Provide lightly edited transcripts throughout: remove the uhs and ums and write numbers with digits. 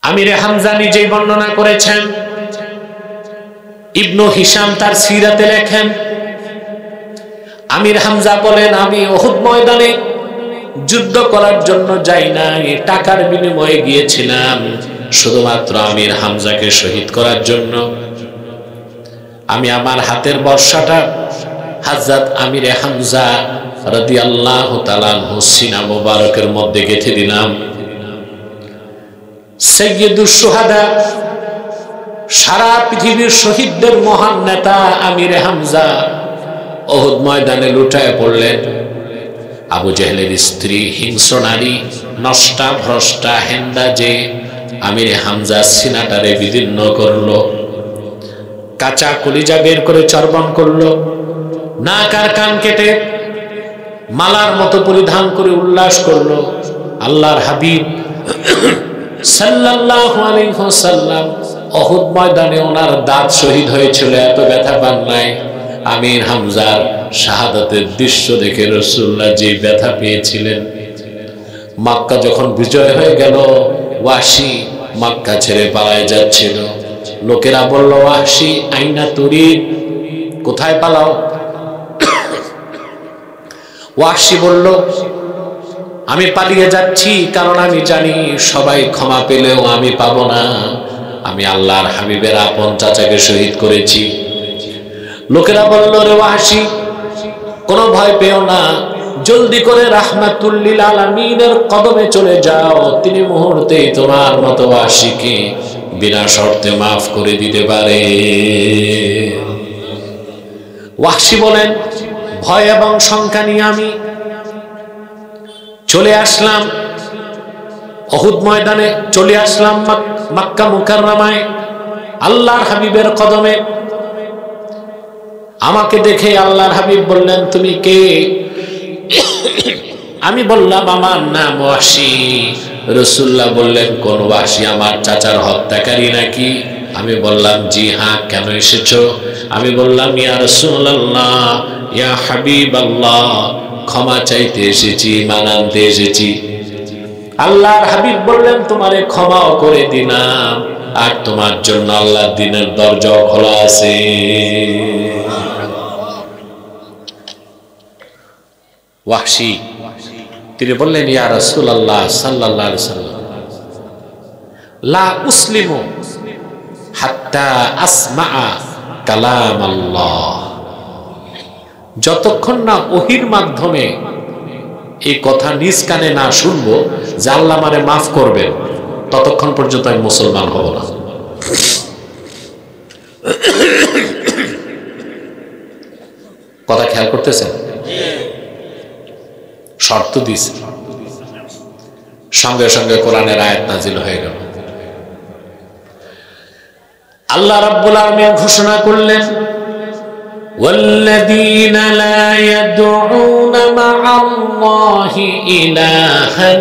আমিরে হামজা নিজেই বর্ণনা করেছেন। ইবনু হিশাম তার সিরাতে লেখেন, আমির হামজা বলেন, আমি উহুদ ময়দানে যুদ্ধ করার জন্য যাই নাই, টাকার বিনিময়ে গিয়েছিলাম শুধুমাত্র আমির হামজাকে শহীদ করার জন্য। আমি আমার হাতের বর্ষাটা হযরত আমিরে হামজা রাদিয়াল্লাহু তাআলা আনহু সিনা মুবারকের মধ্যে গেঁথে দিলাম। সাইয়্যিদুশ শুহাদা, সারা পৃথিবীর শহীদদের মহান নেতা আমিরে হামজা উহুদ ময়দানে লুটায় পড়লেন। আবু জেহেলের স্ত্রী, হিংস্র নারী, নষ্টা ভ্রষ্টা হেন্দা যে আমিরে হামজা সিনাটারে বিদীর্ণ করলো, কাঁচা কলিজা বের করে চর্বণ করলো, নাক আর কান কেটে মালার মতো পরিধান করে উল্লাস করলো। আল্লাহর হাবিব সাল্লাল্লাহু আলাইহি ওয়াসাল্লাম উহুদ ময়দানে ওনার দাঁত শহীদ হয়েছিল, এত ব্যথা পান নাই। আমির হামজার শাহাদাতের দৃশ্য দেখে রাসূলুল্লাহ যে ব্যথা পেয়েছিলেন। মক্কা যখন বিজয় হয়ে গেল, ওয়াহশী মক্কা ছেড়ে পালায় যাচ্ছিল। লোকেরা বলল, ওয়াহশী আইনা তুরিদ, কোথায় পালাও? ওয়াহশী বলল, আমি পালিয়ে যাচ্ছি কারণ আমি জানি সবাই ক্ষমা পেলেও আমি পাবো না। আমি আল্লাহর হাবিবের আপন চাচাকে শহীদ করেছি। লোকেরা বলল, রে ওয়াহশী, কোনো ভয় পেও না, জলদি করে রাহমাতুল লিল আলামিনের কদমে চলে যাও, তিনি মুহূর্তেই তোমার মতো ওয়াহশীকে বিনা শর্তে মাফ করে দিতে পারে। ওয়াহশী বলেন, ভয় এবং শঙ্কা নিয়ে আমি চলে আসলাম উহুদ ময়দানে, চলে আসলাম মক্কা মুকাররমায় আল্লাহর হাবিবের কদমে। আমাকে দেখে আল্লাহর হাবিব বললেন, তুমি কে? আমি বললাম, আমার নাম ওয়াহশী। রাসূলুল্লাহ বললেন, কোন ওয়াহশী? আমার চাচার হত্যাকারী নাকি? আমি বললাম, জি হ্যাঁ, কেন এসেছো? আমি বললাম, ইয়া রাসূলুল্লাহ, ইয়া হাবিবাল্লাহ, ক্ষমা চাইতে এসেছি, ঈমান আনতে এসেছি। আল্লাহর হাবিব বললেন, তোমারে ক্ষমাও করে দিলাম, আর তোমার জন্য আল্লাহর দ্বীনের দরজাও খোলা আছে। ওয়াহশী তিনি বললেন, ইয়া রাসূলুল্লাহ সাল্লাল্লাহু আলাইহি ওয়াসাল্লাম, লা উসলিমু হাত্তা আসমাআ কালাম আল্লাহ, যতক্ষণ না ওহীর মাধ্যমে এই কথা নিজ কানে না শুনবো যে আল্লাহ আমারে মাফ করবেন, ততক্ষণ পর্যন্ত আমি মুসলমান হব না। কথা খেয়াল করতেছেন? শর্ত দিয়েছে, সঙ্গে সঙ্গে কোরআনের আয়াত নাজিল হয়ে গেল। আল্লাহ রাব্বুল আলামিন ঘোষণা করলেন, والذين لا يدعون مع الله إلها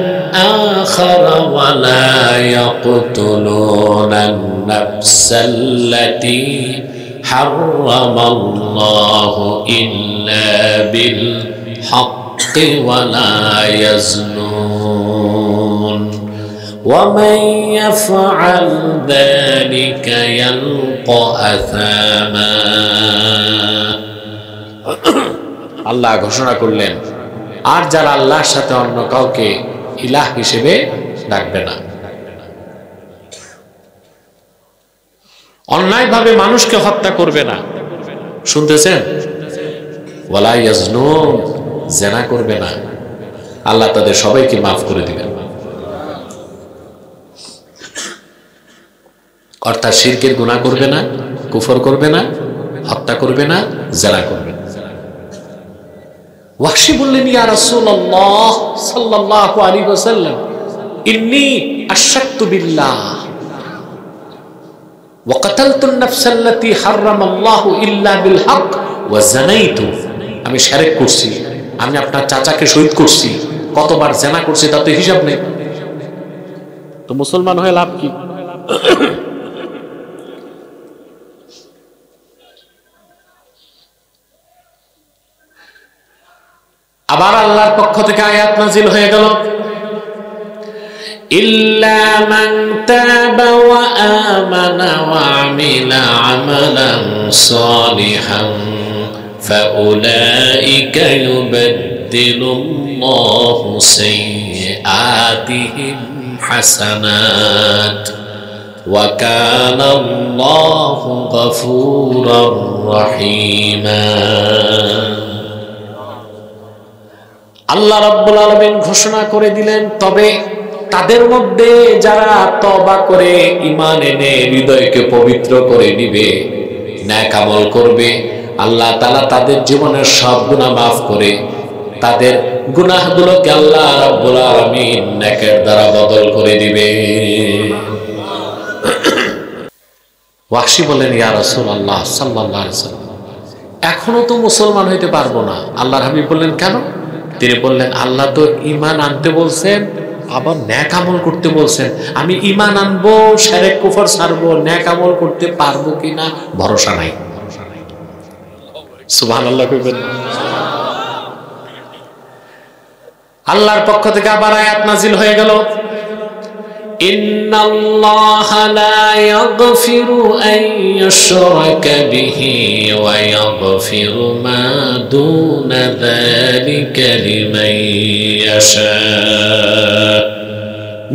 آخر ولا يقتلون النفس التي حرم الله إلا بالحق ولا يزنون ومن يفعل ذلك يلقى أثاما। আল্লাহ ঘোষণা করলেন, আর যারা আল্লাহর সাথে অন্য কাউকে ইলাহ হিসেবে ডাকবে না, অন্যায়ভাবে মানুষকে হত্যা করবে না, শুনতেছেন? ওয়ালা ইয়াজনুন, জিনা করবে না, আল্লাহ তাদের সবাইকে মাফ করে দিবেন। অর্থাৎ শিরকের গুনাহ করবে না, কুফর করবে না, হত্যা করবে না, জিনা করবে না। ওয়াহশী বললেন, ইয়া রাসূলুল্লাহ সাল্লাল্লাহু আলাইহি ওয়াসাল্লাম, ইন্নী আশরাকতু বিল্লাহ ওয়া কাতালতুন নাফসাল্লাতী হারামাল্লাহু ইল্লা বিল হক ওয়া জানাইতু, আমি শিরক করছি, আমি আপনার চাচাকে শহীদ করছি, কতবার জিনা করছি তাতে হিসাব নেই। তো মুসলমান হয়ে লাভ কি? আবার আল্লাহর পক্ষ থেকে আয়াত নাজিল হয়ে গেল, ইল্লা মান তাবা ওয়া আমানা ওয়া আমিলা আমালান সালিহান ফাউলাইকা ইউবাদদিলুল্লাহু সাইয়্যাতিহিম হাসানাত ওয়া কানা আল্লাহু গফুরার রহিমা। আল্লাহ রাব্বুল আলামিন ঘোষণা করে দিলেন, তবে তাদের মধ্যে যারা তওবা করে ঈমান এনে হৃদয়কে পবিত্র করে নিবে, নেক আমল করবে, আল্লাহ তাআলা তাদের জীবনের সব গুনাহ মাফ করে তাদের গুনাহগুলোকে আল্লাহ রাব্বুল আলামিন নেকের দ্বারা বদল করে দিবে। ওয়াহশী বলেন, ইয়া রাসূলুল্লাহ সাল্লাল্লাহু আলাইহি ওয়াসাল্লাম, এখনো তো মুসলমান হইতে পারবো না। আল্লাহর হাবিব বললেন, কেন? তিনি বললেন, আল্লাহ তো ঈমান আনতে বলছেন, আবার নেক আমল করতে বলছেন। আমি ঈমান আনবো, শিরক কুফর ছাড়বো, নেক আমল করতে পারবো কিনা ভরসা নাই। সুবহানাল্লাহ কইবেন। আল্লাহর পক্ষ থেকে আবার আয়াত নাজিল হয়ে গেল, ইন্নাল্লাহা লা ইয়াগফিরু আন ইউশরাকা বিহি ওয়া ইয়াগফিরু মা দুনা যালিকা লিমান ইয়াশা।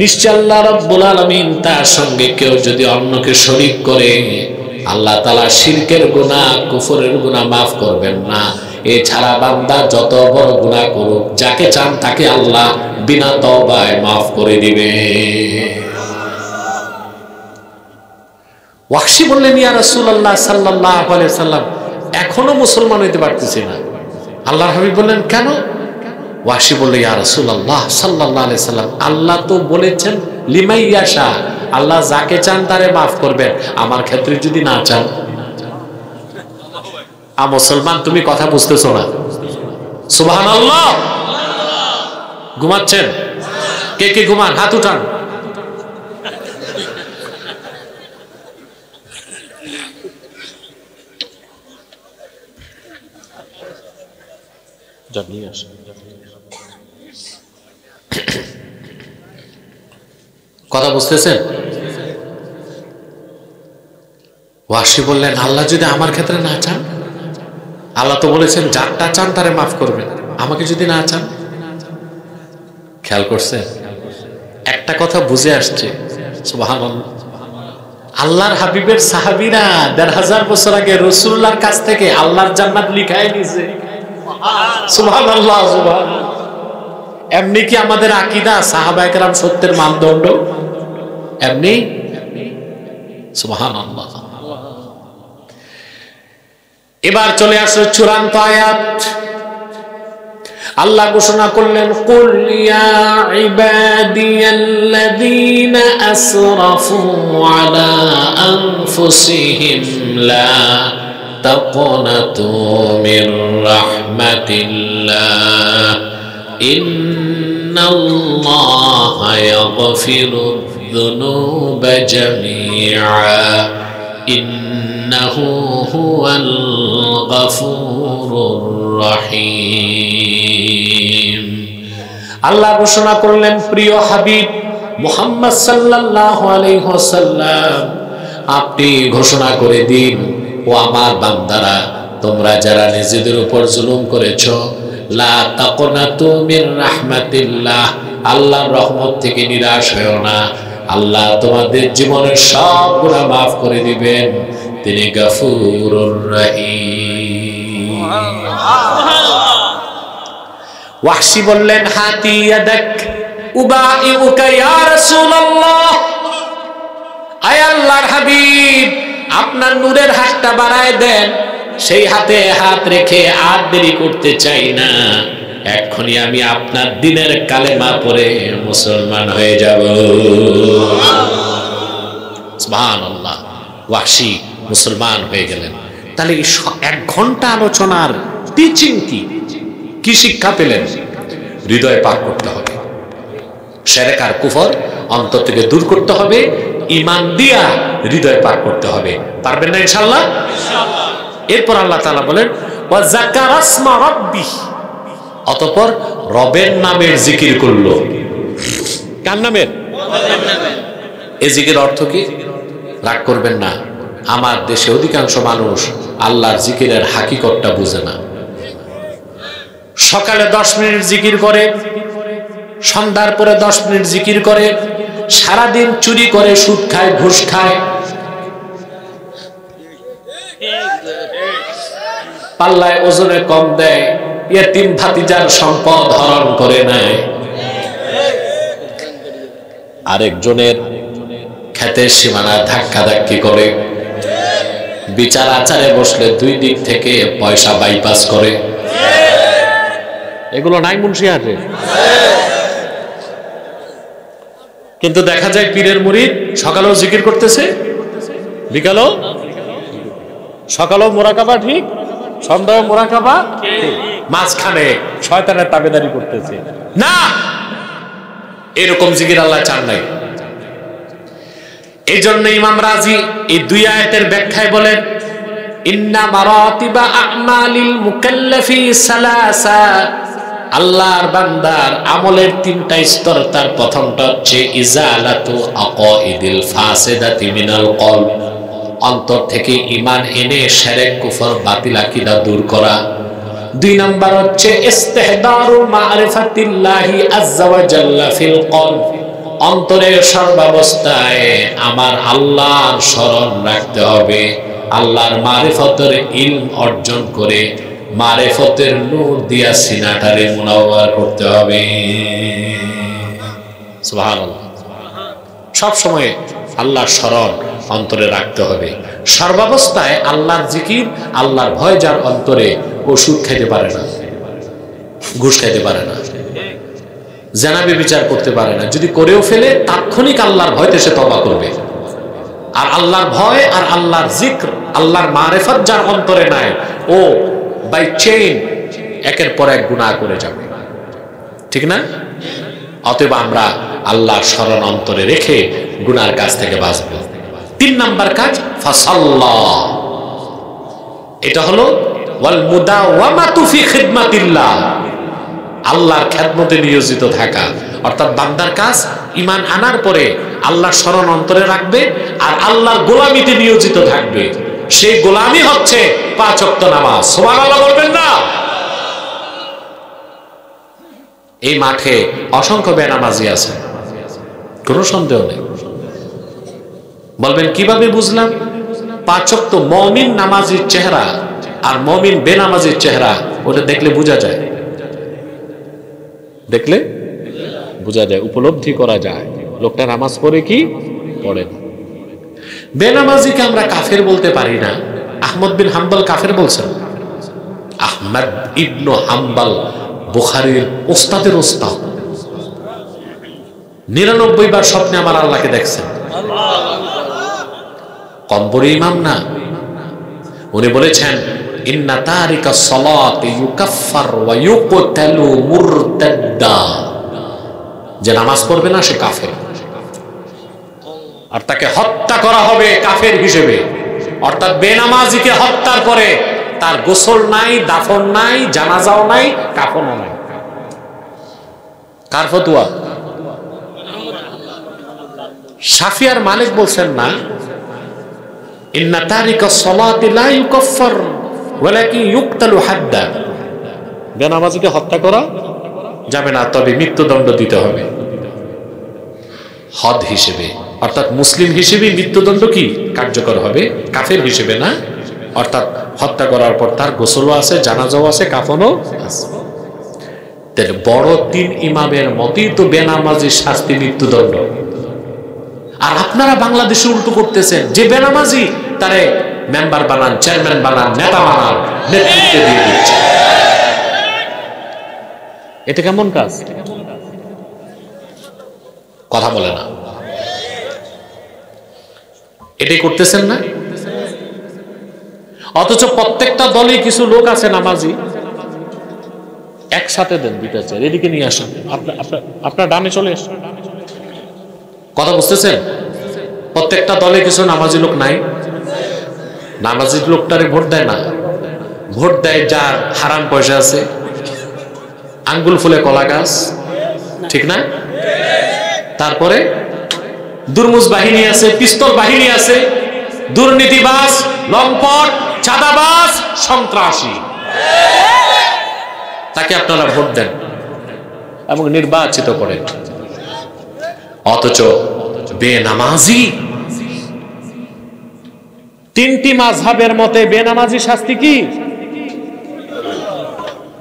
নিশ্চয় আল্লাহ রাব্বুল আলামিন তার সঙ্গে কেউ যদি অন্যকে শরীক করে, আল্লাহ তাআলা শিরকের গুনাহ, কুফরের গুনাহ মাফ করবেন না। এছাড়া বান্দা যত বড় গুনাহ করুক, যাকে চান তাকে আল্লাহ বিনা তওবায় মাফ করে দিবে। ওয়াহশী বললেন, ইয়া রাসূলুল্লাহ সাল্লাল্লাহু আলাইহি ওয়াসাল্লাম, এখনো মুসলমান হইতে পারতেছি না। আল্লাহর হাবিব বললেন, কেন? ওয়াহশী বলল, ইয়া রাসূলুল্লাহ সাল্লাল্লাহু আলাইহি ওয়াসাল্লাম, আল্লাহ তো বলেছেন লিমান ইয়াশা, আল্লাহ যাকে চান তারে মাফ করবেন, আমার ক্ষেত্রে যদি না চান। মুসলমান, তুমি কথা বুঝতেছো না? সুবহানাল্লাহ। ঘুমাচ্ছেন? কে কে ঘুমান? হাত উঠান। কথা বুঝতেছেন? ওয়াহশী বললেন, আল্লাহ যদি আমার ক্ষেত্রে না চান, আল্লাহ তো বলেছেন যারটা চান তারে মাফ করবেন, আমাকে যদি না চান। খেয়াল করছেন? একটা কথা বুঝে আসছে। সুবহানাল্লাহ। আল্লাহর হাবিবের সাহাবীরা ১৫০০ বছর আগে রাসূলুল্লাহর কাছ থেকে আল্লাহর জান্নাত লিখায় নিছে। সুবহানাল্লাহ, সুবহানাল্লাহ। এমনি কি আমাদের আকীদা সাহাবায়ে কেরাম সত্যের মানদণ্ড? এমনি? সুবহানাল্লাহ। এবার চলে আসলো চূড়ান্ত আয়াত। আল্লাহ ঘোষণা করলেন, কুল ইয়া ইবাদিয়াল্লাযীনা আসরাফু আলা আনফুসিহিম লা তাকনাতু মির রাহমাতিল্লাহ ইন্নাল্লাহা ইয়াগফিরুয যুনুবা জামিআ ইন্নাহু হুয়াল গফুরুর রহিম। আল্লাহ ঘোষণা করলেন, প্রিয় হাবিব মুহাম্মদ সাল্লাল্লাহু আলাইহি ওয়াসাল্লাম, আপনি ঘোষণা করে দিন, ও আমার বান্দারা, তোমরা যারা নিজেদের উপর জুলুম করেছো, লা তাকনাতু মির রাহমাতিল্লাহ, আল্লাহর রহমত থেকে নিরাশ হয়ো না। আল্লাহ তোমাদের জীবনের সব গুনাহ মাফ করে দিবেন, তিনি গফুরুর রহিম। ওয়াহশী বললেন, হাতি ইয়াদাক উবাইউকা ইয়া রাসূলুল্লাহ, আয় আল্লাহর হাবিব, আপনার নূরের হাতটা বাড়ায় দেন। সেই হাতে হাত রেখে আর দেরি করতে চাই না, এক্ষুনি আমি আপনার দিনের কালেমা পড়ে মুসলমান হয়ে যাব। সুবহানাল্লাহ। ওয়াহশী মুসলমান হয়ে গেলেন। তাহলে 1 ঘন্টা আলোচনার টিচিং কি শিক্ষা পেলেন? হৃদয় পাক করতে হবে, শিরক আর কুফর অন্তর থেকে দূর করতে হবে, ঈমান দিয়া হৃদয় পাক করতে হবে। পারবেন না ইনশাআল্লাহ? ইনশাআল্লাহ। এরপর আল্লাহ তাআলা বলেন, ওয়া যাকারা ইসমা রাব্বিহ, অতঃপর রবের নামের জিকির করলো। কার নামের? এই জিকির অর্থ কি? রাগ করবেন না, আমার দেশে অধিকাংশ মানুষ আল্লাহর জিকিরের হাকিকতটা বুঝে না। সকালে 10 মিনিট জিকির করে, সন্ধ্যার পরে 10 মিনিট জিকির করে, সারাদিন চুরি করে, সুদ খায়, ঘুষ খায়, পাল্লায় ওজনে কম দেয়, ইয়েতিম ভাতিজার সম্পদ হরণ করে নেয়, আরেকজনের ক্ষেতের সীমানা ধাক্কাধাক্কি করে, বিচার আচারে বসলে 2 দিক থেকে পয়সা বাইপাস করে। এগুলো নাই মুন্সিহাটে? কিন্তু দেখা যায় পীরের মুরিদ সকালেও জিকির করতেছে, বিকালেও, সকালেও মোরাকাবা ঠিক, সন্ধ্যায় মোরাকাবা ঠিক, মাঝখানে শয়তানের তাবেদারি করতেছে না। এরকম জিকির আল্লাহ চান নাই। এই জন্য ইমাম রাজি এই 2 আয়াতের ব্যাখ্যায় বলেন, ইন্না মারাতিবা আমালিল মুকাল্লাফি সালাসা, আল্লাহর বান্দার আমলের 3টা স্তর। তার প্রথমটা হচ্ছে ইজালাতু আকাইদিল ফাসিদাতি মিনাল কলব, অন্তর থেকে ঈমান এনে শিরক কুফর বাতিল আকীদা দূর করা। 2 নাম্বার হচ্ছে ইস্তিহদারু মারিফাতিল্লাহি আযজা ওয়া জাল্লা ফিল কলব, অন্তরের সর্বাবস্থায় আমার আল্লাহর স্মরণ রাখতে হবে, আল্লাহর মারিফতের ইলম অর্জন করে মারিফতের নূর দিয়া সিনাটারে মুনাওয়ার করতে হবে। সুবহানাল্লাহ। সব সময় আল্লাহর স্মরণ অন্তরে রাখতে হবে, সর্বাবস্থায় আল্লাহর জিকির, আল্লাহর ভয় যার অন্তরে, ও সুদ খাইতে পারে না, ঘুষ খাইতে পারে না, জানাবে বিচার করতে পারে না, যদি করেও ফেলে তাৎক্ষণিক আল্লাহর ভয়তে সে তওবা করবে। আর আল্লাহর ভয় আর আল্লাহর জিক্র, আল্লাহর মারিফত যার অন্তরে নাই, ও বাই চেইন একের পর এক গুনাহ করে যাবে, ঠিক না? অতএব আমরা আল্লাহর স্মরণ অন্তরে রেখে গুনার কাজ থেকে বাঁচব। 3 নাম্বার কাজ ফাসাল্লাহ, এটা হলো ওয়াল মুদাওয়ামাতু ফি খিদমাতিল্লাহ, আল্লাহর খেদমতে নিয়োজিত থাকা। অর্থাৎ বান্দার কাজ ঈমান আনার পরে আল্লাহর স্মরণ অন্তরে রাখবে আর আল্লাহর গোলামিতে নিয়োজিত থাকবে। সেই গোলামি হচ্ছে 5 ওয়াক্ত নামাজ। সুবহানাল্লাহ বলবেন না? এই মাঠে অসংখ্য বেনামাজি আছে, কোনো সন্দেহ নেই। বলবেন কিভাবে বুঝলাম? 5 ওয়াক্ত মুমিন নামাজির চেহারা আর মুমিন বেনামাজির চেহারা, ওটা দেখলে বোঝা যায়, দেখলে বোঝা যায়, উপলব্ধি করা যায় লোকটা নামাজ পড়ে কি পড়ে না। বেনামাজিকে আমরা কাফের বলতে পারি না। আহমদ বিন হাম্বল কাফের বলছেন। আহমদ ইবনে হাম্বল বুখারীর ওস্তাদের ওস্তাদ, 99 বার স্বপ্নে আমার আল্লাহকে দেখছেন। কম বড় ইমাম না। উনি বলেছেন ইন্না তারিকা সালাতি ইউকাফফার ওয়া ইউকতালু মুরতাদ্দা, যে নামাজ পড়বে না সে কাফের, আর তাকে হত্যা করা হবে কাফের হিসেবে। অর্থাৎ বেনামাজিকে হত্যার পরে তার গোসল নাই, দাফন নাই, জানাজাও নাই, কাফনও নাই। কার ফতোয়া? শাফি আর মালিক বলছেন না, ইন্না তারিকা সালাতি লা ইউকাফফার ওয়ালাকিন ইউকতালু হাদ্দা, বেনামাজিকে হত্যা করা যাবে না, তবে মৃত্যুদণ্ড দিতে হবে হদ হিসেবে। অর্থাৎ মুসলিম হিসেবে মৃত্যুদণ্ড কি কার্যকর হবে, কাফের হিসেবে না। অর্থাৎ হত্যা করার পর তার গোসলও আছে, জানাজাও আছে, কাফনও আছে। বড় 3 ইমামের মতই তো বেনামাজির শাস্তি মৃত্যুদণ্ড। আর আপনারা বাংলাদেশে উল্টো করতেছেন, যে বেনামাজি তারে মেম্বার বানান, চেয়ারম্যান বানান, নেতা বানান, নেতৃত্বে দিয়ে দিচ্ছে। এটা কেমন কাজ? কথা বলে না, এটাই করতেছেন না? অথচ প্রত্যেকটা দলে কিছু লোক আছে নামাজি, একসাথে দেন 2টা চেয়ার, এদিকে নিয়ে আসেন, আপনার ডানে চলে আসেন। কথা বুঝতেছেন? প্রত্যেকটা দলে কিছু নামাজি লোক নাই, নামাজি লোকটারে ভোট দেয় না, ভোট দেয় যার হারাম পয়সা আছে, আঙ্গুল ফুলে কলা গাছ, ঠিক না? তারপরে দুর্মুজ বাহিনী আছে, পিস্তল বাহিনী আছে, দুর্নীতিবাজ, লম্পট, চাঁদাবাজ, সন্ত্রাসী, তাকে আপনারা ভোট দেন এবং নির্বাচিত করেন। অথচ বেনামাজি, তিনটি মাযহাবের মতে বেনামাজি শাস্তি কি?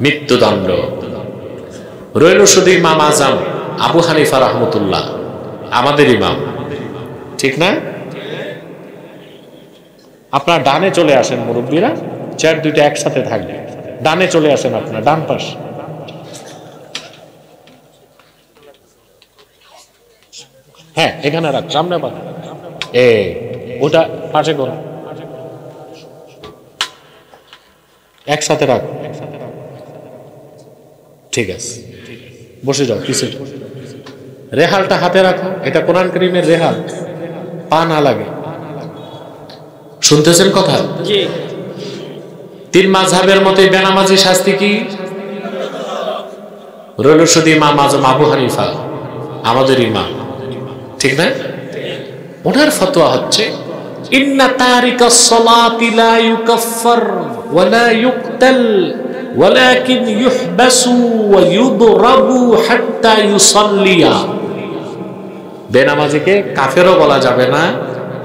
মৃত্যুদণ্ড। রইল শুধু ইমাম আজম আবু হানিফা রাহমাতুল্লাহ, আমাদের ইমাম, ঠিক না? আপনার ডানে চলে আসেন মুরব্বীরা, চেয়ার দুইটা একসাথে থাকবে, ডানে চলে আসেন, আপনার ডান পাশ। হ্যাঁ, এখানে রাখ, সামনে পাশ, ওটা পাশে করো, একসাথে রাখ, ঠিক আছে, বসে যাও, পিছে যাও। রেহালটা হাতে রাখো, এটা কোরআন কারীমের রেহাল, পা না লাগে। শুনতেছেন কথা? তিন মাযহাবের মতে বেনামাজি শাস্তি কি? রইল শুধু ইমাম আজম আবু হানিফা, আমাদের ইমাম, ঠিক না? ওনার ফতোয়া হচ্ছে ইন্না তারিকাস সালাতি লা ইউকাফফার ওয়া লা ইউকতাল ওয়ালাকিন ইউহবাসু ওয়া ইউদরাবু হাত্তা ইউসাল্লিয়া। বেনামাজিকে কাফেরও বলা যাবে না,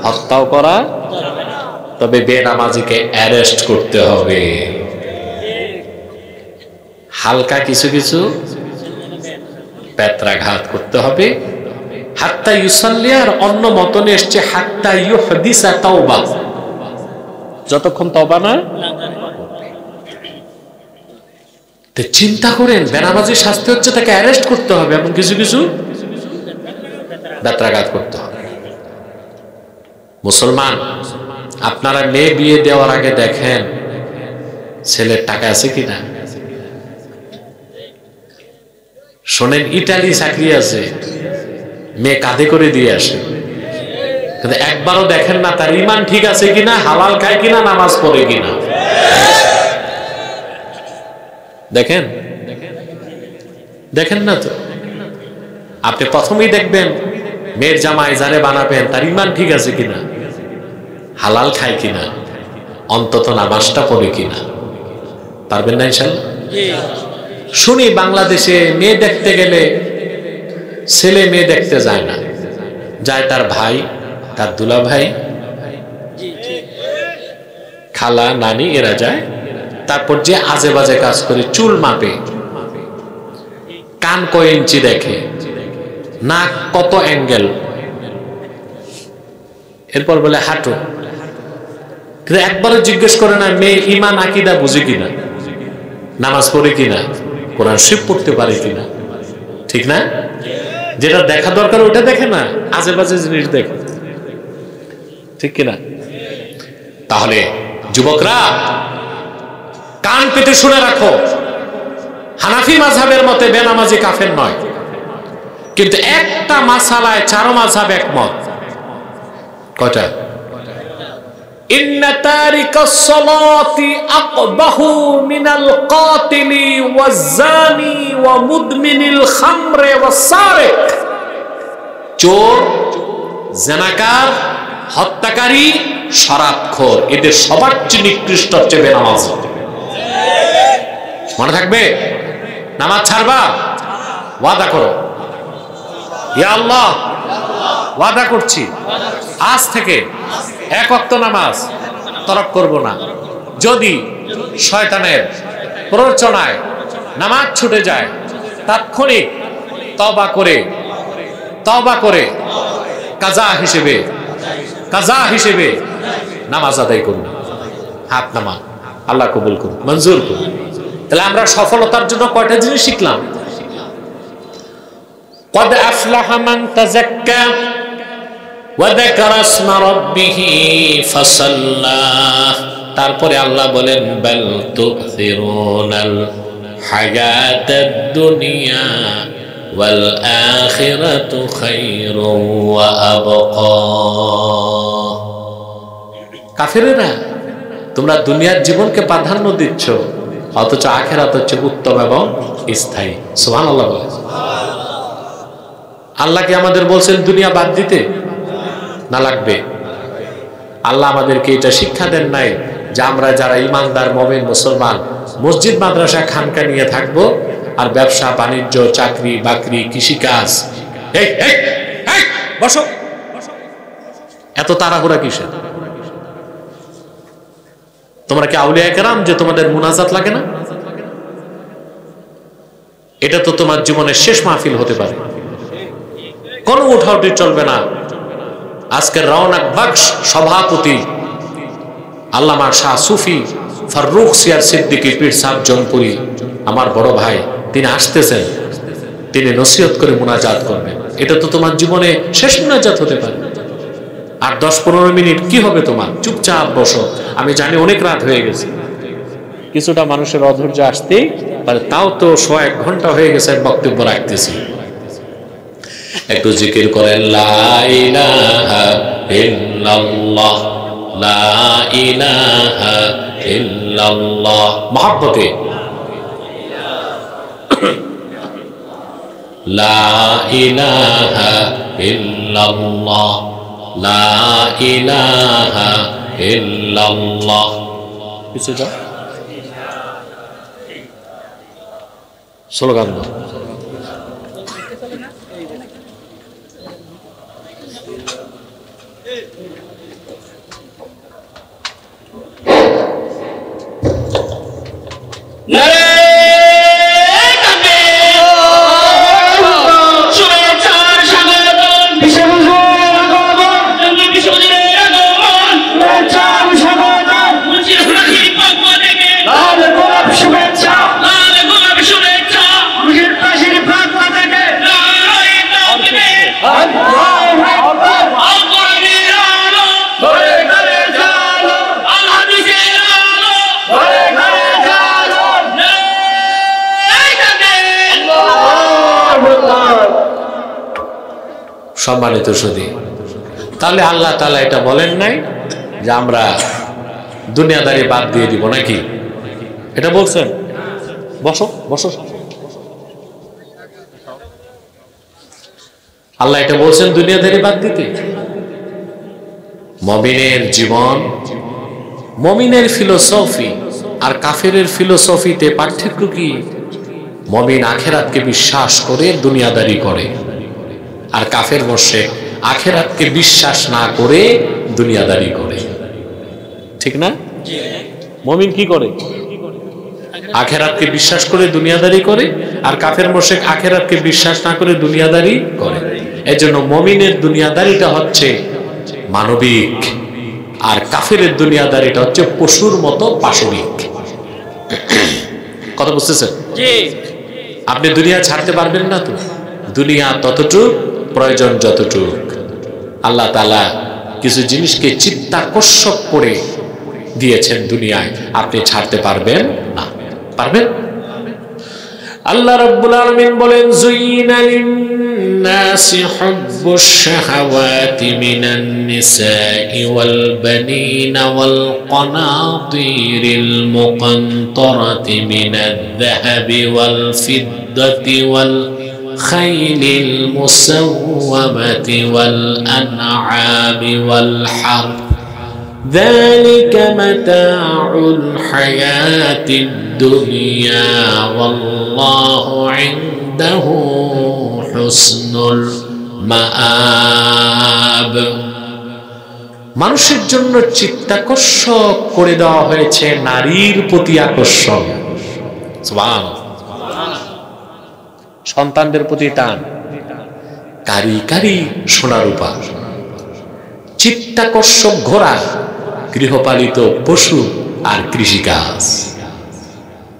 হত্যাও করা যাবে না, তবে বেনামাজিকে অ্যারেস্ট করতে হবে। হালকা কিছু কিছু পেত্রাঘাত করতে হবে। হাত্তা ইউসাল্লিয়া, আর অন্য মতনে এসছে হাত্তা ইউহদিসা তাওবা, যতক্ষণ তওবা না। তো চিন্তা করেন, বেনামাজির শাস্তি হচ্ছে তাকে অ্যারেস্ট করতে হবে এবং কিছু কিছু বেত্রাঘাত করতে হবে। মুসলমান, আপনারা মেয়ে বিয়ে দেওয়ার আগে দেখেন ছেলের টাকা আছে কিনা। শোনেন, ইটালি চাকরি আছে, মেয়ে কাঁধে করে দিয়ে আসে, কিন্তু একবারও দেখেন না তার ঈমান ঠিক আছে কিনা, হালাল খায় কিনা, নামাজ পড়ে কিনা। দেখেন দেখেন না তো। আপনি প্রথমেই দেখবেন মেয়ের জামাই যারে বানাবেন তার ঈমান ঠিক আছে কিনা, হালাল খায় কিনা, অন্তত নামাজটা পড়ে কিনা। পারবেন না ইনশাআল্লাহ? শুনি বাংলাদেশে মেয়ে দেখতে গেলে ছেলে মেয়ে দেখতে যায় না, যায় তার ভাই, তার দুলা ভাই, খালা, নানি, এরা যায়। তারপর যে আজে বাজে কাজ করে, চুল মাপে, কান কয় ইঞ্চি দেখে, নাক কত অ্যাঙ্গেল, এরপর বলে হাঁটু। কিন্তু একবারও জিজ্ঞেস করে না মেয়ে ঈমান আকীদা বুঝে কিনা, নামাজ পড়ে কিনা, কোরআন শরীফ পড়তে পারে কিনা, ঠিক না? যেটা দেখা দরকার ওটা দেখে না, আজে বাজে জিনিস দেখে, ঠিক কিনা? তাহলে যুবকরা কান পেতে শুনে রাখো, হানাফি মাযহাবের মতে বেনামাজি কাফের নয়, কিন্তু একটা মাসালায় চারো মাযহাব একমত। কয়টা? ইন্না তারিকাস সালাতি আকবাহু মিনাল কাতিলি ওয়াজ জানি ওয়া মুদমিনিল খামরে ওয়াস সারিক। চোর, জিনাকার, হত্যাকারী, শরাবখোর, এদের সবার চেয়ে নিকৃষ্ট হচ্ছে বেনামাজি। মনে থাকবে? নামাজ ছাড়বা? ওয়াদা করো, ইয়া আল্লাহ ওয়াদা করছি আজ থেকে এক ওয়াক্ত নামাজ তরক করব না। যদি শয়তানের প্ররোচনায় নামাজ ছুটে যায়, তাৎক্ষণিক তওবা করে কাজা হিসেবে নামাজ আদায় করুন। হাত নামান, আল্লাহ কবুল করুন, মঞ্জুর করুন। তাহলে আমরা সফলতার জন্য কয়টা জিনিস শিখলাম? قد أفلح من تزكى وذكر اسم ربه فصلى। তারপরে আল্লাহ বলেন বাল তু'থিরুনাল হায়াতাদ দুনিয়া ওয়াল আখিরাতু খায়রুন ওয়া আবকা। কাফেরেরা, তোমরা দুনিয়ার জীবনকে প্রাধান্য দিচ্ছ, অথচ আখিরাত হচ্ছে উত্তম এবং স্থায়ী। সুবহানাল্লাহ বলে। আল্লাহ কি আমাদের বলছেন দুনিয়া বাদ দিতে? না লাগবে? আল্লাহ আমাদেরকে এটা শিক্ষা দেন নাই যে আমরা যারা ইমানদার মুমিন মুসলমান মসজিদ মাদ্রাসা খানকা নিয়ে থাকবো আর ব্যবসা বাণিজ্য চাকরি বাকরি কৃষিকাজ বসো, এত তাড়াহুড়া কিসের? তোমরা কি আউলিয়া কেরাম যে তোমাদের মুনাজাত লাগে না? এটা তো তোমার জীবনের শেষ মাহফিল হতে পারে, কোনো উঠাউটি চলবে না। আজকের রওনাক বাক্স সভাপতি আল্লামা শাহ সুফি ফারুক সিয়ার সিদ্দিকী পীর সাহেব জনপুরি আমার বড় ভাই, তিনি আসতেছেন, তিনি নসিহত করে মুনাজাত করবেন। এটা তো তোমার জীবনে শেষ মুনাজাত হতে পারে। আর 10-15 মিনিট কি হবে তোমার? চুপচাপ বসো। আমি জানি অনেক রাত হয়ে গেছে, কিছুটা মানুষের অধৈর্য আসতেই পারে, তাও তো 1 ঘন্টা হয়ে গেছে বক্তব্য রাখতেছি। একটু জিকির করেন লা ইলাহা ইল্লাল্লাহ, লা ইলাহা ইল্লাল্লাহ, মহব্বতে লা ইলাহা ইল্লাল্লাহ, লা ইলাহা ইল্লাল্লাহ। কিছু যা স্লোগান দাও। সম্মানিত সুধী, তাহলে আল্লাহ তাআলা এটা বলেন নাই যে আমরা দুনিয়াদারি বাদ দিয়ে দিব নাকি? এটা বলছেন? বসো বসো। আল্লাহ এটা বলছেন দুনিয়াদারি বাদ দিতে? মুমিনের জীবন, মুমিনের ফিলোসফি আর কাফেরের ফিলোসফিতে পার্থক্য কি? মুমিন আখিরাতকে বিশ্বাস করে দুনিয়াদারি করে, আর কাফের মুশরিক আখিরাতকে বিশ্বাস না করে দুনিয়াদারি করে। ঠিক না? মুমিন কি করে? আখিরাতকে বিশ্বাস করে দুনিয়াদারি করে, আর কাফের মুশরিক আখিরাতকে বিশ্বাস না করে দুনিয়াদারি করে। এজন্য মুমিনের দুনিয়াদারিটা হচ্ছে মানবিক, আর কাফেরের দুনিয়াদারিটা হচ্ছে পশুর মতো পাশবিক। কথা বুঝতেছেন? জি। আপনি দুনিয়া ছাড়তে পারবেন না তো, দুনিয়া ততটুক প্রয়োজন যতটুক। আল্লাহ তাআলা কিছু জিনিসকে চিত্তাকর্ষক করে দিয়েছেন দুনিয়ায়, আপনি ছাড়তে পারবেন না। পারবেন? আল্লাহ রাব্বুল আলামিন বলেন যুইনা লিন-নাসি হুব্বুশ শাহাওয়াতি মিনান নিসাই ওয়াল বানিনা ওয়াল কানাতিরিল মুকানতারাতি মিনাদ-যাহাবি ওয়াল ফিদ্দাতি ওয়াল খাইলিল মুসাওওয়ামাতি ওয়াল আন'আমি ওয়াল হারথ ذلك متاع الحياة الدنيا والله عنده حسن المآب। মানুষের জন্য চিত্তাকর্ষক করে দেওয়া হয়েছে নারীর প্রতি আকর্ষণ। সুবহানাল্লাহ। সন্তানদের প্রতি টান, কারি কারি সোনা রূপা, চিত্তাকর্ষক ঘোড়া, গৃহপালিত পশু আর কৃষিকাজ।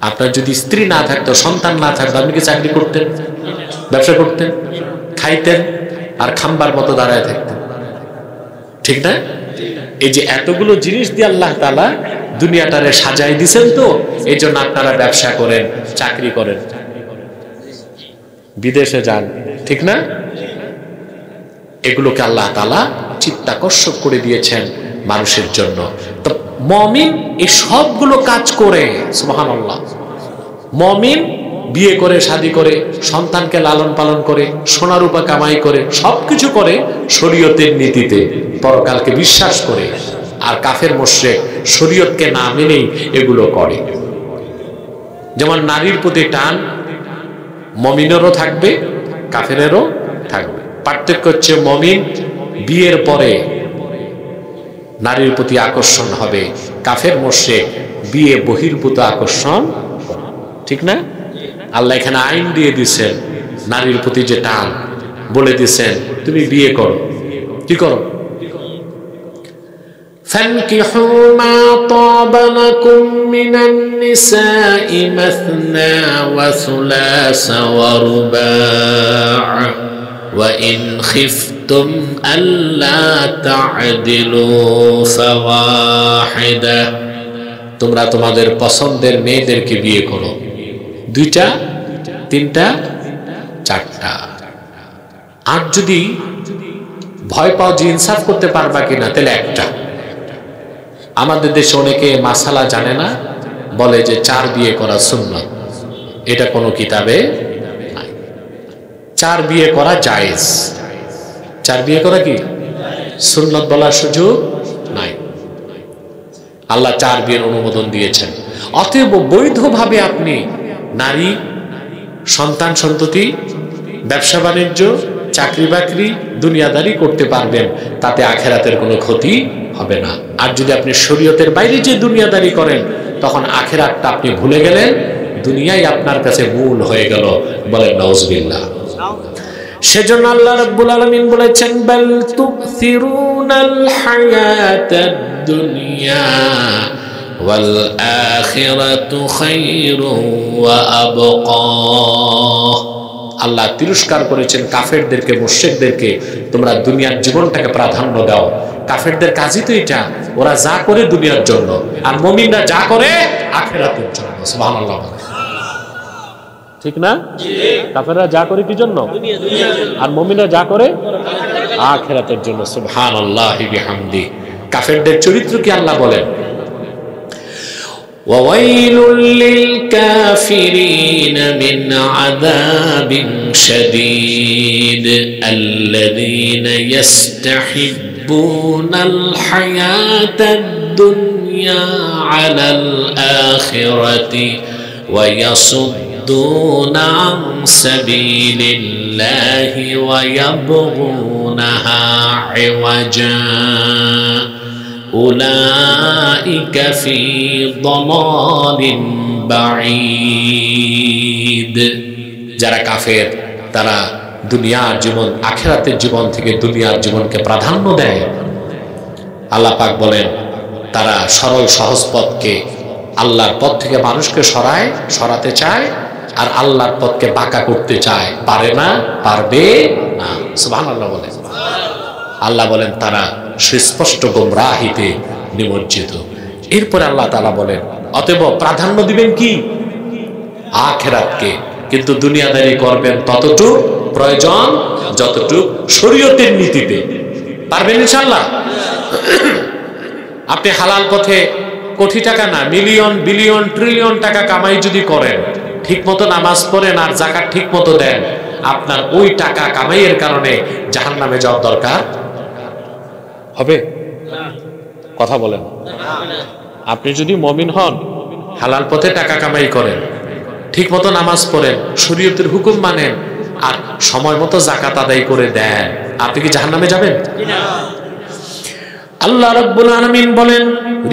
আপনার যদি স্ত্রী না থাকতো, সন্তান না থাকতো, আপনি কি চাকরি করতেন, ব্যবসা করতেন, খাইতেন আর খাম্বার মতো দাঁড়ায় থাকতেন? ঠিক না? এই যে এতগুলো জিনিস দিয়ে আল্লাহ তাআলা দুনিয়াটারে সাজাই দিছেন, তো এই জন্য আপনারা ব্যবসা করেন, চাকরি করেন, বিদেশে যান, ঠিক না? এগুলোকে আল্লাহ তাআলা চিত্তাকর্ষক করে দিয়েছেন মানুষের জন্য। তো মুমিন এই সবগুলো কাজ করে, সুবহানাল্লাহ, মুমিন বিয়ে করে শাদী করে সন্তানকে লালন পালন করে সোনা রূপা কামাই করে সবকিছু করে শরীয়তের নীতিতে পরকালকে বিশ্বাস করে। আর কাফের মুশরিক শরীয়তকে না মেনেই এগুলো করে। যেমন নারীর প্রতি টান মুমিনেরও থাকবে, কাফেরেরও থাকবে। পার্থক্য হচ্ছে মুমিন বিয়ের পরে নারীর প্রতি আকর্ষণ হবে, কাফের মুশরিক বিয়ে বহির্ভূত আকর্ষণ। ঠিক না? আল্লাহ এখানে আইন দিয়ে দিচ্ছেন, নারীর প্রতি যে টান বলে দিচ্ছেন তুমি বিয়ে করো। কি করো? فانكحوا ما طاب لكم من النساء مثنى وثلاث ورباع وإن خفتم ألا تعدلوا فواحدة। তোমরা তোমাদের পছন্দের মেয়েদেরকে বিয়ে করো, দুইটা, তিনটা, চারটা। আর যদি ভয় পাও যে ইনসাফ করতে পারবা কিনা, তাহলে একটা। আমাদের দেশে অনেকে মাসালা জানে না, বলে যে 4 বিয়ে করা সুন্নাত। এটা কোনো কিতাবে নাই। 4 বিয়ে করা জায়েজ। 4 বিয়ে করা কি সুন্নাত বলার সুযোগ নাই। আল্লাহ 4 বিয়ের অনুমোদন দিয়েছেন। অতএব বৈধভাবে আপনি নারী, সন্তান সন্ততি, ব্যবসা বাণিজ্য, চাকরি বাকরি, দুনিয়াদারি করতে পারবেন, তাতে আখেরাতের কোনো ক্ষতি হবে না। আর যদি আপনি শরীয়তের বাইরে যে দুনিয়াদারি করেন, তখন আখেরাতটা আপনি ভুলে গেলেন, দুনিয়াই আপনার কাছে মূল হয়ে গেল। বলেন নাউজুবিল্লাহ। সেজন্য আল্লাহ রাব্বুল আলামিন বলেছেন, বাল তুসিরুনাল হায়াতাদ দুনিয়া ওয়াল আখিরাতু খায়রুন ওয়া আবকা। আল্লাহ তিরস্কার করেছেন কাফেরদেরকে, মুশরিকদেরকে, তোমরা দুনিয়ার জীবনটাকে প্রাধান্য দাও। কাফেরদের কাজই তো এটা, ওরা যা করে দুনিয়ার জন্য, আর মুমিনরা যা করে আখিরাতের জন্য। সুবহানাল্লাহ। ঠিক না? কাফেররা যা করে কি জন্য? আর মুমিনরা যা করে আখিরাতের জন্য। সুবহানাল্লাহি বিহামদি। কাফেরদের চরিত্র কি আল্লাহ বলেন? وَوَيْلٌ لِلْكَافِرِينَ مِنْ عَذَابٍ شَدِيدٍ الَّذِينَ يَسْتَحِبُّونَ الْحَيَاةَ الدُّنْيَا عَلَى الْآخِرَةِ وَيَصُدُّونَ عَنْ سَبِيلِ اللَّهِ وَيَبْغُونَهَا عِوَجًا উলাইকা ফি দালালিন বাঈদ। যারা কাফের, তারা দুনিয়ার জীবন আখিরাতের জীবন থেকে দুনিয়ার জীবনকে প্রাধান্য দেয়। আল্লাহ পাক বলেন, তারা সরল সহজ পথকে, আল্লাহর পথ থেকে মানুষকে সরাতে চায়, আর আল্লাহর পথকে বাঁকা করতে চায়। পারে না, পারবে না। সুবহানাল্লাহ বলেন। আল্লাহ বলেন তারা সুস্পষ্ট গোমরাহিতে নিমজ্জিত। এরপরে আল্লাহ তাআলা বলেন, অতএব প্রাধান্য দিবেন কি? আখিরাতকে। কিন্তু দুনিয়াদারি করবেন ততটুকু প্রয়োজন যতটুকু শরীয়তের নীতিতে। পারবেন ইনশাআল্লাহ? আপনি হালাল পথে কোটি টাকা না, মিলিয়ন বিলিয়ন ট্রিলিয়ন টাকা কামাই যদি করেন, ঠিক মতো নামাজ পড়েন আর যাকাত ঠিক মতো দেন, আপনার ওই টাকা কামাইয়ের কারণে জাহান্নামে যাওয়ার দরকার হবে? কথা বলেন। আপনি যদি মুমিন হন, হালাল পথে টাকা কামাই করেন, ঠিক মতো নামাজ পড়েন, শরীয়তের হুকুম মানেন, আর সময় মতো যাকাত আদায় করে দেন, আপনি কি জাহান্নামে যাবেন? আল্লাহ রাব্বুল আলামিন বলেন,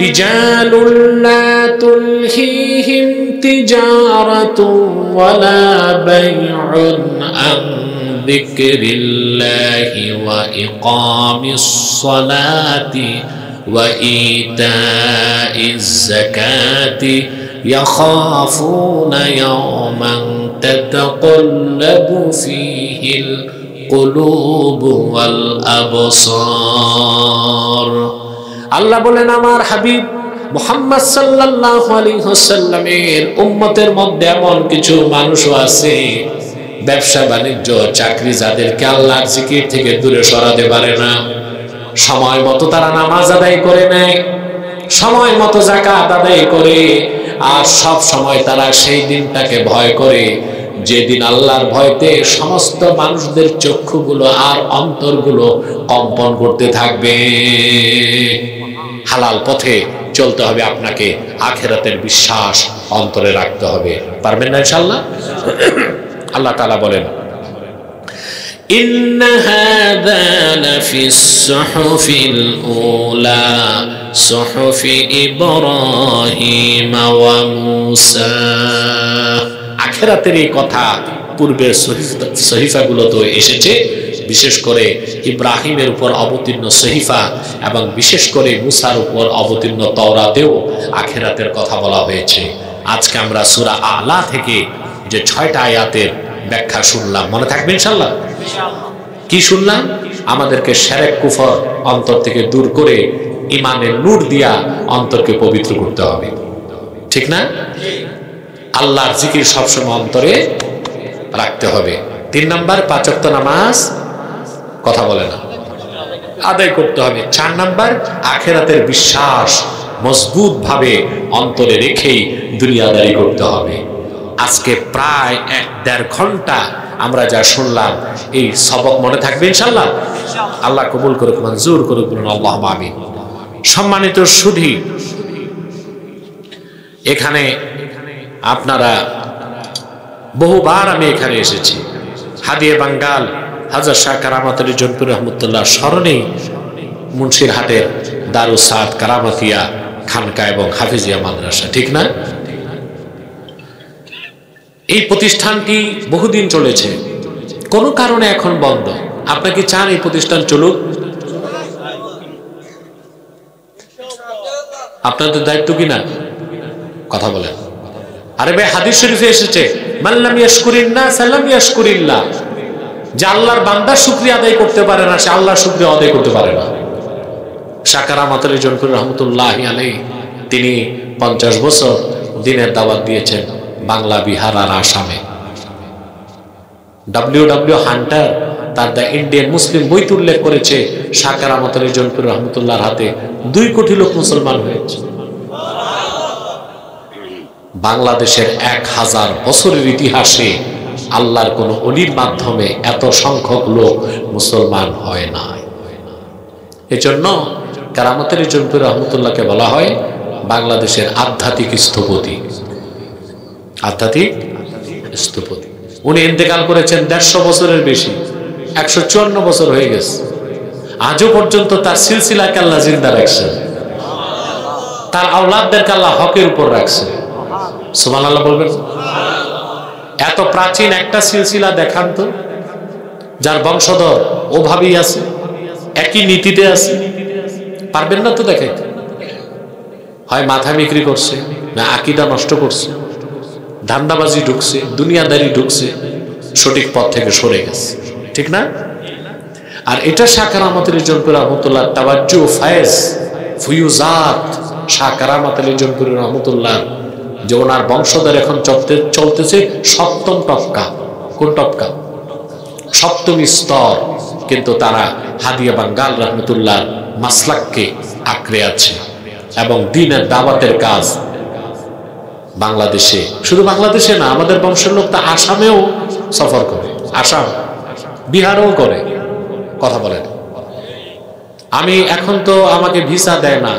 রিজালুল লা তুলহিহিম তিজারাতুন ওয়ালা বাইউন আন যিকরিল্লাহি ওয়া ইকামিস সালাতি ওয়া ইতাইজ যাকাতি ইয়াখাফুনা ইয়াওমান তাতাকাল্লাবু ফীহিল কুলুব ওয়াল আবসার। আল্লাহ বলেন, আমার হাবিব মুহাম্মদ সাল্লাল্লাহু আলাইহি ওয়াসাল্লামের উম্মতের মধ্যে এমন কিছু মানুষও আছে, ব্যবসা বাণিজ্য চাকরি যাদেরকে আল্লাহর জিকির থেকে দূরে সরাতে পারে না। সময় মতো তারা নামাজ আদায় করে নেয়, সময় মতো যাকাত আদায় করে, আর সব সময় তারা সেই দিনটাকে ভয় করে যেদিন আল্লাহর ভয়তে সমস্ত মানুষদের চক্ষুগুলো আর অন্তরগুলো কম্পন করতে থাকবে। হালাল পথে চলতে হবে আপনাকে, আখিরাতের বিশ্বাস অন্তরে রাখতে হবে। পারবেন না ইনশাআল্লাহ? আল্লাহ তাআলা বলেন, ইন্না হাযা লাফিস সুহুফিল উলা সুহুফি ইব্রাহিম ওয়া মূসা। আখিরাতের এই কথা পূর্বের সহিফাগুলো তো এসেছে, বিশেষ করে ইব্রাহিমের উপর অবতীর্ণ সহিফা এবং বিশেষ করে মুসার উপর অবতীর্ণ তাওরাতেও আখিরাতের কথা বলা হয়েছে। আজকে আমরা সূরা আলা থেকে যে 6টা আয়াতের ব্যাখ্যা শুনলাম, মনে থাকবে ইনশাআল্লাহ? কি শুনলাম? আমাদেরকে শিরক কুফর অন্তর থেকে দূর করে ঈমানের নূর দিয়া অন্তরকে পবিত্র করতে হবে, ঠিক না? আল্লাহর জিকির সবসময় অন্তরে রাখতে হবে। 3 নাম্বার 5 ওয়াক্ত নামাজ কথা বলে না, আদায় করতে হবে। 4 নাম্বার আখিরাতের বিশ্বাস মজবুত ভাবে অন্তরে রেখেই দুনিয়াদারি করতে হবে। আজকে প্রায় 1-1.5 ঘন্টা আমরা যা শুনলাম, এই সবক মনে থাকবে ইনশাআল্লাহ? আল্লাহ কবুল করুক, মঞ্জুর করুক, বলুন আল্লাহুম্মা আমিন। সম্মানিত সুধী, এখানে আপনারা বহুবার আমি এখানে এসেছি। হাদিয়ে বাঙ্গাল হাজর শাহ কারামত আলী জনপুর রহমতুল্লাহ স্মরণে মুন্সিরহাটের দারুস সাদ কারামাতিয়া খানকা এবং হাফিজিয়া মাদ্রাসা, ঠিক না? এই প্রতিষ্ঠানটি বহুদিন চলেছে, কোনো কারণে এখন বন্ধ। আপনাকে চান এই প্রতিষ্ঠান চলুক? আপনাদের দায়িত্ব কিনা? কথা বলেন। আরে ভাই, হাদিস শরীফে এসেছে মাল্লাম ইয়াশকুরিন নাস লাম ইয়াশকুরিল্লাহ, যে আল্লাহর বান্দা শুকরিয়া আদায় করতে পারে না, সে আল্লাহর শুকরিয়া আদায় করতে পারে না। শাহ কারামত আলী জনপুর রহমতুল্লাহি আলাইহি তিনি 50 বছর দ্বীনের দাওয়াত দিয়েছেন বাংলা, বিহার আর আসামে। ডব্লিউ হান্টার তার দ্য ইন্ডিয়ান মুসলিম বইতে উল্লেখ করেছে শাহ কারামত আলী জনপুর রহমতুল্লাহর হাতে 2 কোটি লোক মুসলমান হয়েছে। বাংলাদেশের 1000 বছরের ইতিহাসে আল্লাহর কোন ওলির মাধ্যমে এত সংখ্যক লোক মুসলমান হয় না। এজন্য কারামত আলী জনপুর রহমতুল্লাহকে বলা হয় বাংলাদেশের আধ্যাত্মিক স্থপতি। আধ্যাত্মিক স্থপতি। উনি ইন্তেকাল করেছেন 150 বছরের বেশি, 154 বছর হয়ে গেছে। আজও পর্যন্ত তার সিলসিলাকে আল্লাহ জিন্দা রাখছেন, তার আওলাদদেরকে আল্লাহ হকের উপর রাখছেন। সুবহানাল্লাহ বলবেন? এত প্রাচীন একটা সিলসিলা দেখান তো, যার বংশধর ওভাবেই আছে, একই নীতিতে আছে। পারবেন না তো দেখাইতে। হয় মাথা বিক্রি করছে, না আকীদা নষ্ট করছে, ধান্দাবাজি ঢুকছে, দুনিয়াদারি ঢুকছে, সঠিক পথ থেকে সরে গেছে, ঠিক না? আর এটা শাহ কারামত আলী জনপুর রহমতুল্লাহ তাওয়াজ্জু ফায়েজ ফুয়ুজাত শাহ কারামত আলী জনপুর রহমতুল্লাহ, যে ওনার বংশধর এখন চলতেছে 7ম টপকা। কোন টপকা? 7ম স্তর। কিন্তু তারা হাদিয়া বাঙ্গাল রহমতুল্লাহ মাসলাককে আঁকড়ে আছে এবং দ্বীনের দাওয়াতের কাজ বাংলাদেশে, শুধু বাংলাদেশে না, আমাদের বংশের লোক তা আসামেও সফর করে, আসাম বিহারেও করে। কথা বলেন। আমি এখন তো আমাকে ভিসা দেয় না,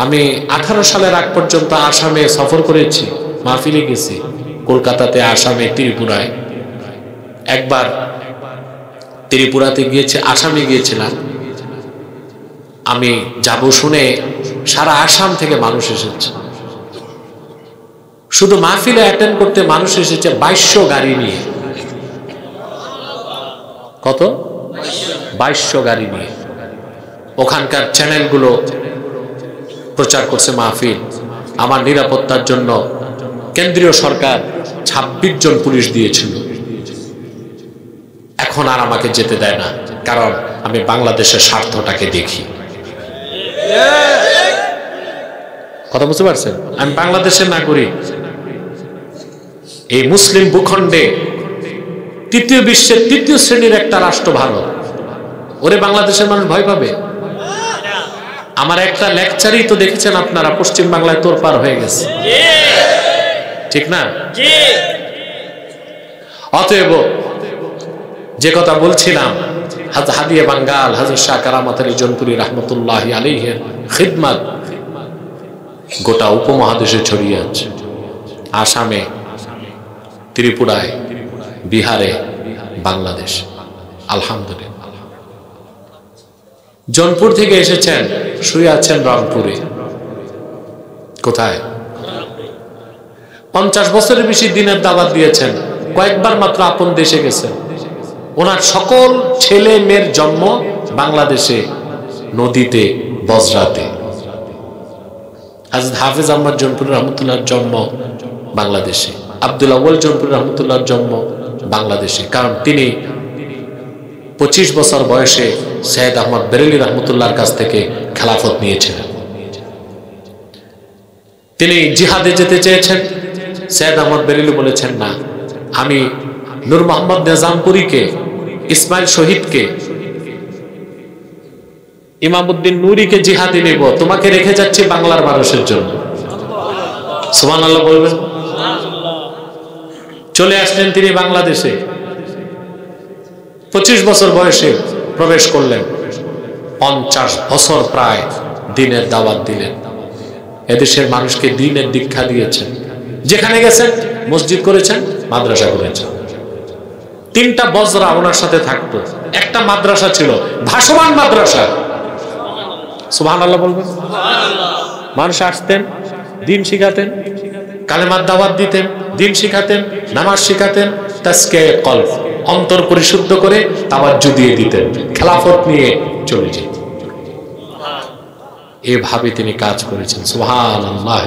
আমি 18 সালের আগ পর্যন্ত আসামে সফর করেছি, মাহফিলে গেছি, কলকাতাতে, আসামে, ত্রিপুরায়। একবার ত্রিপুরাতে গিয়েছি, আসামে গিয়েছিলাম। আমি যাব শুনে সারা আসাম থেকে মানুষ এসেছে। শুধু মাহফিলে অ্যাটেন্ড করতে মানুষ এসেছে 2200 গাড়ি নিয়ে। কত? 2200 গাড়ি নিয়ে। ওখানকার চ্যানেলগুলো প্রচার করছে মাহফিল। আমার নিরাপত্তার জন্য কেন্দ্রীয় সরকার 26 জন পুলিশ দিয়েছিল। এখন আর আমাকে যেতে দেয় না, কারণ আমি বাংলাদেশের স্বার্থটাকে দেখি। কথা বুঝতে পারছেন? আমি বাংলাদেশের নাগরিক। এই মুসলিম ভূখণ্ডে 3য় বিশ্বের 3য় শ্রেণীর একটা রাষ্ট্র ভারত। ওরে বাংলাদেশের মানুষ ভয় পাবে? আমার একটা লেকচারই তো দেখেছেন আপনারা, পশ্চিম বাংলায় তোরপার হয়ে গেছে, ঠিক না? অতএব যে কথা বলছিলাম, হাজরত হাদিয়ে বাঙ্গাল হযরত শাহ কারামত আলী জৌনপুরী রাহমাতুল্লাহি আলাইহির খিদমত গোটা উপমহাদেশে ছড়িয়ে আছে। আসামে, ত্রিপুরায়, বিহারে, বাংলাদেশ, আলহামদুলিল্লাহ। জৌনপুর থেকে এসেছেন, শুয়ে আছেন রংপুরে। কোথায়? 50 বছরের বেশি দিনের দাওয়াত দিয়েছেন, কয়েকবার মাত্র আপন দেশে গেছেন। ওনার সকল ছেলে মেয়ের জন্ম বাংলাদেশে, নদীতে, বজরাতে। হযরত হাফেজ আহমদ জৌনপুরী রহমতুল্লাহর জন্ম বাংলাদেশে, আব্দুল আউয়াল জৌনপুরী রহমতুল্লাহর জন্ম বাংলাদেশে। কারণ তিনি 25 বছর বয়সে সৈয়দ আহমদ বেরেলী রহমতুল্লাহর কাছ থেকে খেলাফত নিয়েছিলেন। তিনি জিহাদে যেতে চেয়েছেন, সৈয়দ আহমদ বেরেলী বলেছেন না, আমি নূর মোহাম্মদ নিজামপুরীকে, ইসমাইল শহীদকে, ইমামউদ্দিন নুরীকে জিহাদে নেব, তোমাকে রেখে যাচ্ছি বাংলার মানুষের জন্য। সুবহানাল্লাহ বলবেন। চলে আসলেন তিনি বাংলাদেশে, 25 বছর বয়সে প্রবেশ করলেন। 50 বছর প্রায় দ্বীনের দাওয়াত দিলেন, এদেশের মানুষকে দ্বীনের দীক্ষা দিয়েছেন। যেখানে গেছেন মসজিদ করেছেন, মাদ্রাসা করেছেন। 3টা বজরা ওনার সাথে থাকতো, একটা মাদ্রাসা ছিল, ভাসমান মাদ্রাসা। সুবহানাল্লাহ বলবেন। মানুষ আসতেন, দ্বীন শিখাতেন, কালেমার দাওয়াত দিতেন, দ্বীন শিখাতেন, নামাজ শিখাতেন, তাজকিয়া কলব, অন্তর পরিশুদ্ধ করে তাওয়াজ্জু দিয়ে দিতেন, খেলাফত নিয়ে চলে যেতেন। এভাবে তিনি কাজ করেছেন। সুবহানাল্লাহ।